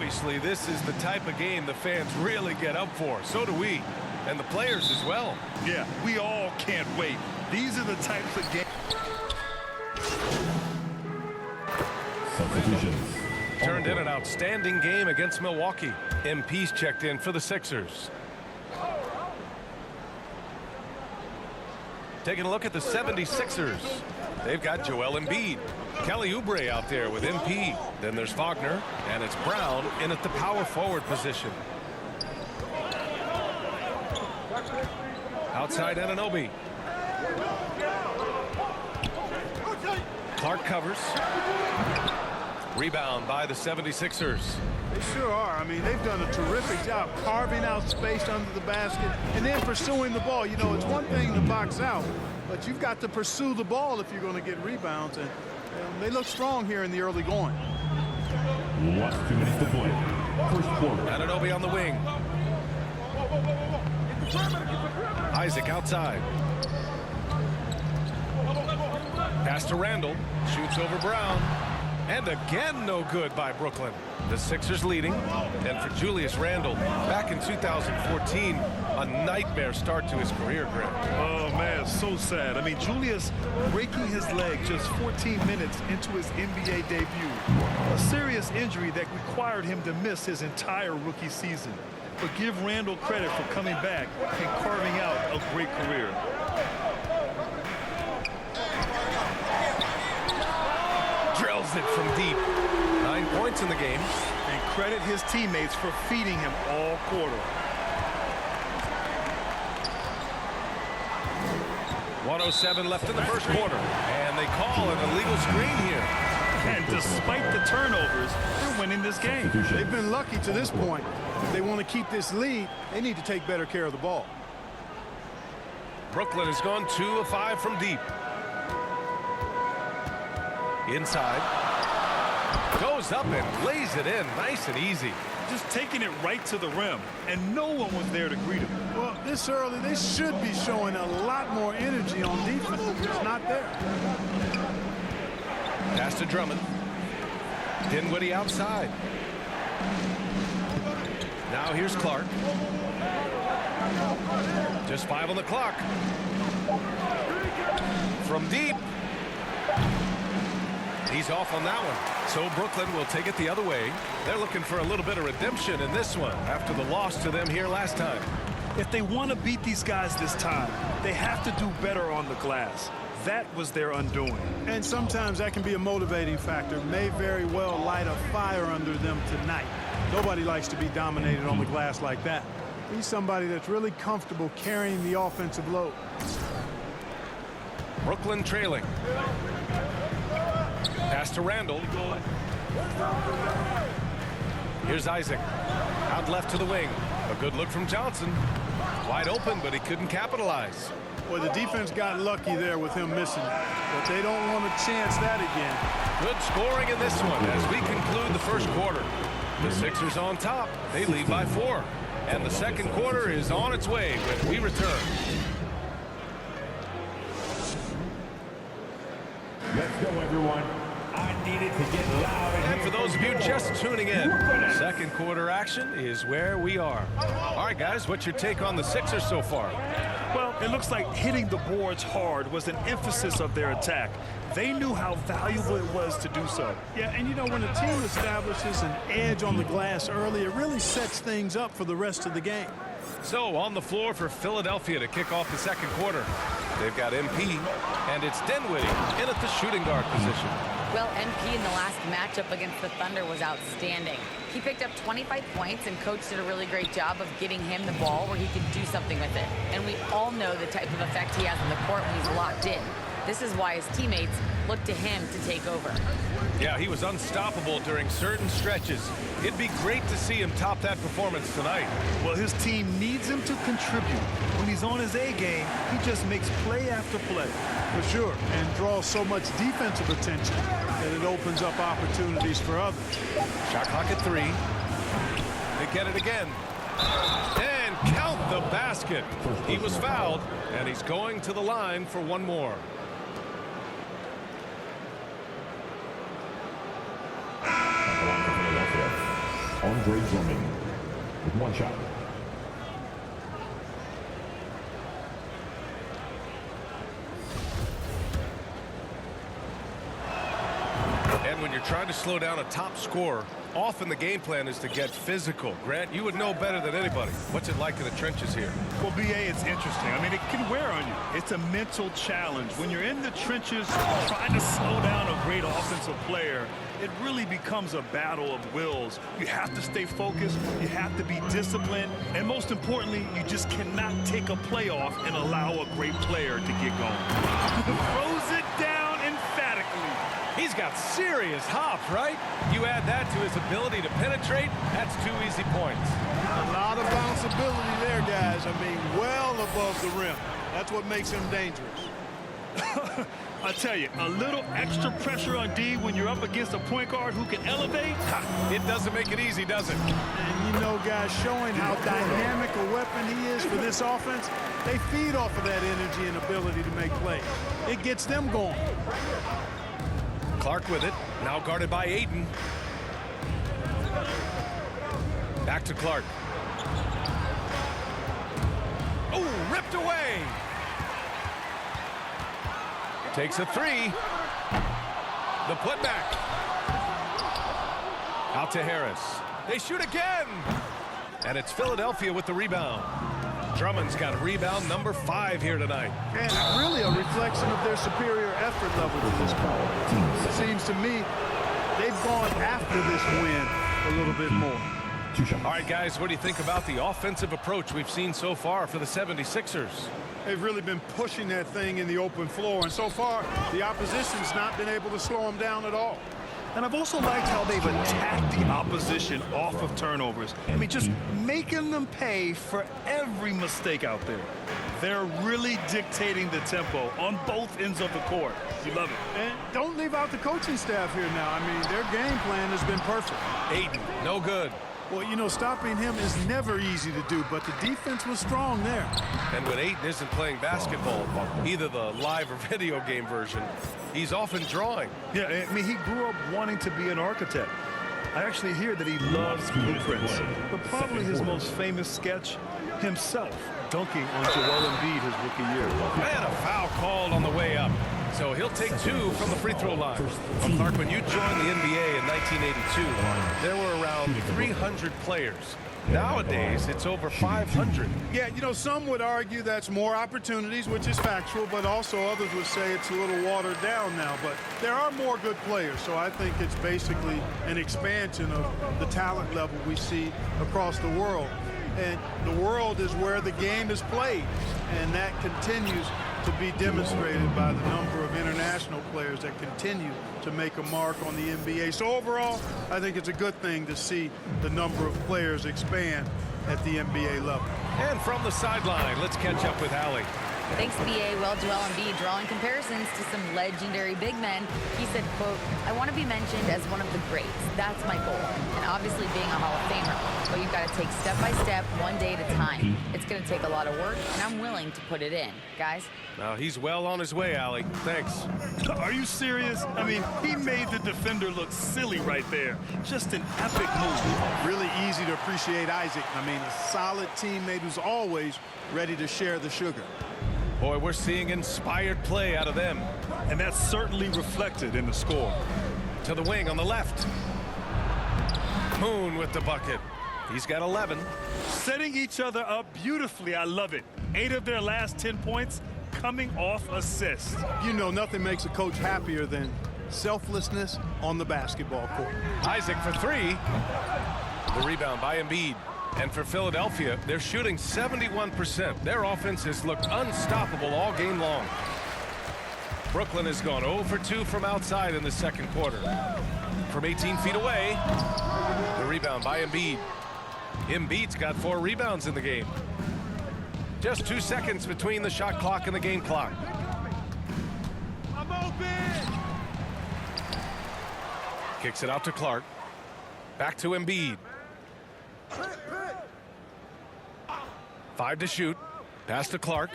Obviously, this is the type of game the fans really get up for. So do we, and the players as well. Yeah, we all can't wait. These are the types of games. Substitutions. Turned in an outstanding game against Milwaukee. MP's checked in for the Sixers. Taking a look at the 76ers. They've got Joel Embiid. Kelly Oubre out there with MP. Then there's Wagner, and it's Brown in at the power forward position. Outside Anunoby. Clark covers. Rebound by the 76ers. They sure are. I mean, they've done a terrific job carving out space under the basket and then pursuing the ball. You know, it's one thing to box out, but you've got to pursue the ball if you're going to get rebounds. And they look strong here in the early going. 2 minutes to play. First quarter. Anunoby on the wing. Isaac outside. Pass to Randall. Shoots over Brown. And again, no good by Brooklyn. The Sixers leading. And for Julius Randle, back in 2014, a nightmare start to his career, Greg. Oh, man, so sad. I mean, Julius breaking his leg just 14 minutes into his NBA debut. A serious injury that required him to miss his entire rookie season. But give Randle credit for coming back and carving out a great career. Drills it from deep. 9 points in the game. And credit his teammates for feeding him all quarter. 1:07 left in the first quarter. And they call an illegal screen here. And despite the turnovers, they're winning this game. They've been lucky to this point. If they want to keep this lead, they need to take better care of the ball. Brooklyn has gone 2 of 5 from deep. Inside. Goes up and lays it in. Nice and easy. Just taking it right to the rim, and no one was there to greet him. Well, this early, they should be showing a lot more energy on defense. It's not there. Pass to Drummond. Dinwiddie outside. Now here's Clark. Just 5 on the clock. From deep. He's off on that one. So Brooklyn will take it the other way. They're looking for a little bit of redemption in this one after the loss to them here last time. If they want to beat these guys this time, they have to do better on the glass. That was their undoing. And sometimes that can be a motivating factor. May very well light a fire under them tonight. Nobody likes to be dominated on the glass like that. He's somebody that's really comfortable carrying the offensive load. Brooklyn trailing. Pass to Randall. Here's Isaac. Out left to the wing. A good look from Johnson. Wide open, but he couldn't capitalize. Well, the defense got lucky there with him missing it, but they don't want to chance that again. Good scoring in this one as we conclude the first quarter. The Sixers on top. They lead by 4. And the second quarter is on its way when we return. Let's go, everyone. I needed to get loud. And for those of you just tuning in, second quarter action is where we are. All right, guys, what's your take on the Sixers so far? Well, it looks like hitting the boards hard was an emphasis of their attack. They knew how valuable it was to do so. Yeah, and you know, when a team establishes an edge on the glass early, it really sets things up for the rest of the game. So on the floor for Philadelphia to kick off the second quarter. They've got MP, and it's Dinwiddie in at the shooting guard position. Well, MP in the last matchup against the Thunder was outstanding. He picked up 25 points, and Coach did a really great job of getting him the ball where he could do something with it. And we all know the type of effect he has on the court when he's locked in. This is why his teammates look to him to take over. Yeah, he was unstoppable during certain stretches. It'd be great to see him top that performance tonight. Well, his team needs him to contribute. When he's on his A game, he just makes play after play. For sure, and draws so much defensive attention that it opens up opportunities for others. Shot clock at 3. They get it again. And count the basket. He was fouled, and he's going to the line for one more. On Andre Drummond with 1 shot. And when you're trying to slow down a top scorer, often the game plan is to get physical. Grant, you would know better than anybody. What's it like in the trenches here? Well, B.A., it's interesting. I mean, it can wear on you. It's a mental challenge. When you're in the trenches trying to slow down a great offensive player, it really becomes a battle of wills. You have to stay focused. You have to be disciplined. And most importantly, you just cannot take a play off and allow a great player to get going. Throws it down emphatically. He's got serious hop, right? You add that to his ability to penetrate, that's 2 easy points. A lot of bounceability there, guys. I mean, well above the rim. That's what makes him dangerous. I tell you, a little extra pressure on D when you're up against a point guard who can elevate. It doesn't make it easy, does it? And you know, guys, showing how dynamic a weapon he is for this offense, they feed off of that energy and ability to make plays. It gets them going. Clark with it, now guarded by Ayton. Back to Clark. Oh, ripped away. Takes a 3. The putback. Out to Harris. They shoot again. And it's Philadelphia with the rebound. Drummond's got rebound number 5 here tonight. And really a reflection of their superior effort level to this point. It seems to me they've gone after this win a little bit more. 2 shots. All right, guys, what do you think about the offensive approach we've seen so far for the 76ers? They've really been pushing that thing in the open floor, and so far the opposition's not been able to slow them down at all. And I've also liked how they've attacked the opposition off of turnovers. I mean, just making them pay for every mistake out there. They're really dictating the tempo on both ends of the court. You love it. And don't leave out the coaching staff here now. I mean, their game plan has been perfect. Ayton, no good. Well, you know, stopping him is never easy to do, but the defense was strong there. And when Ayton isn't playing basketball, either the live or video game version, he's often drawing. Yeah, I mean, he grew up wanting to be an architect. I actually hear that he loves blueprints, but probably his most famous sketch, himself dunking on Joel Embiid his rookie year. And a foul called on the way up. So he'll take 2 from the free throw line. Well, Clark, when you joined the NBA in 1982, there were around 300 players. Nowadays, it's over 500. Yeah, you know, some would argue that's more opportunities, which is factual, but also others would say it's a little watered down now. But there are more good players, so I think it's basically an expansion of the talent level we see across the world. And the world is where the game is played, and that continues to be demonstrated by the number of international players that continue to make a mark on the NBA. So overall, I think it's a good thing to see the number of players expand at the NBA level. And from the sideline, let's catch up with Allie. Thanks, BA. Well, Joel Embiid drawing comparisons to some legendary big men. He said, quote, "I want to be mentioned as one of the greats. That's my goal." And obviously being a Hall of Famer. But you've got to take step by step, one day at a time. It's going to take a lot of work, and I'm willing to put it in. Guys? Now, he's well on his way, Allie. Thanks. Are you serious? I mean, he made the defender look silly right there. Just an epic move. Really easy to appreciate Isaac. I mean, a solid teammate who's always ready to share the sugar. Boy, we're seeing inspired play out of them. And that's certainly reflected in the score. To the wing on the left. Moon with the bucket. He's got 11. Setting each other up beautifully. I love it. 8 of their last 10 points coming off assists. You know, nothing makes a coach happier than selflessness on the basketball court. Isaac for 3. The rebound by Embiid. And for Philadelphia, they're shooting 71%. Their offense has looked unstoppable all game long. Brooklyn has gone 0 for 2 from outside in the second quarter. From 18 feet away, the rebound by Embiid. Embiid's got 4 rebounds in the game. Just 2 seconds between the shot clock and the game clock. I'm open! Kicks it out to Clark. Back to Embiid. 5 to shoot. Pass to Clark.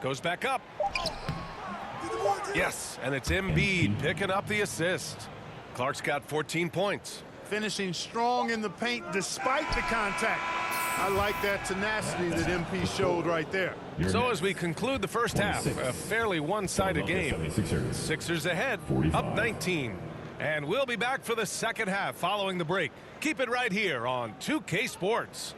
Goes back up. Yes, and it's Embiid picking up the assist. Clark's got 14 points. finishing strong in the paint despite the contact. I like that tenacity that MP showed right there. So as we conclude the first half, a fairly one-sided game. Sixers ahead, up 19. And we'll be back for the second half following the break. Keep it right here on 2K Sports.